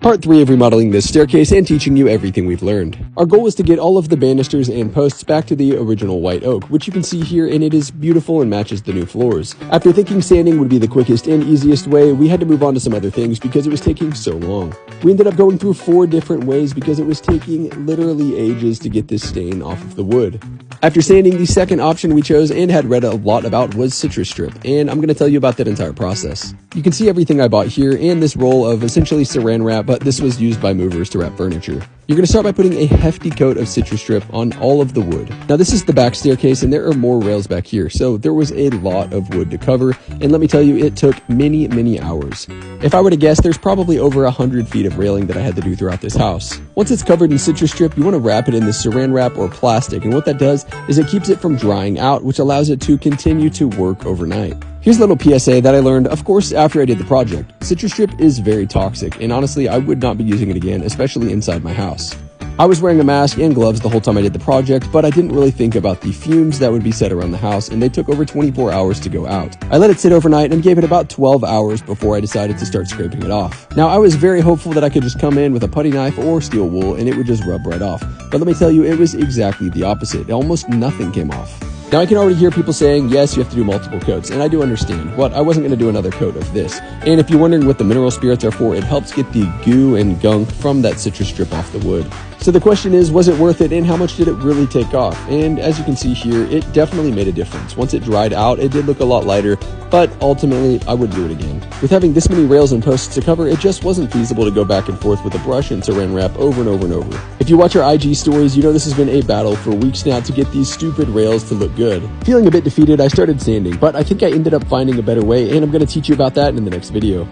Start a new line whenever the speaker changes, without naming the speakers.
Part 3 of remodeling this staircase and teaching you everything we've learned. Our goal was to get all of the banisters and posts back to the original white oak, which you can see here, and it is beautiful and matches the new floors. After thinking sanding would be the quickest and easiest way, we had to move on to some other things because it was taking so long. We ended up going through 4 different ways because it was taking literally ages to get this stain off of the wood. After sanding, the second option we chose and had read a lot about was citrus strip, and I'm going to tell you about that entire process. You can see everything I bought here and this roll of essentially saran wrap, but this was used by movers to wrap furniture. You're going to start by putting a hefty coat of citrus strip on all of the wood. Now this is the back staircase and there are more rails back here, so there was a lot of wood to cover, and let me tell you, it took many hours. If I were to guess, there's probably over 100 feet of railing that I had to do throughout this house. Once it's covered in citrus strip, you want to wrap it in this saran wrap or plastic, and what that does is it keeps it from drying out, which allows it to continue to work overnight. Here's a little PSA that I learned, of course, after I did the project. Citrus strip is very toxic, and honestly, I would not be using it again, especially inside my house. I was wearing a mask and gloves the whole time I did the project, but I didn't really think about the fumes that would be set around the house, and they took over 24 hours to go out. I let it sit overnight and gave it about 12 hours before I decided to start scraping it off. Now, I was very hopeful that I could just come in with a putty knife or steel wool and it would just rub right off. But let me tell you, it was exactly the opposite. Almost nothing came off. Now, I can already hear people saying, yes, you have to do multiple coats, and I do understand. But I wasn't going to do another coat of this. And if you're wondering what the mineral spirits are for, it helps get the goo and gunk from that citrus strip off the wood. So the question is, was it worth it, and how much did it really take off? And as you can see here, it definitely made a difference. Once it dried out, it did look a lot lighter, but ultimately, I wouldn't do it again. With having this many rails and posts to cover, it just wasn't feasible to go back and forth with a brush and saran wrap over and over and over. If you watch our IG stories, you know this has been a battle for weeks now to get these stupid rails to look good. Feeling a bit defeated, I started sanding, but I think I ended up finding a better way, and I'm going to teach you about that in the next video.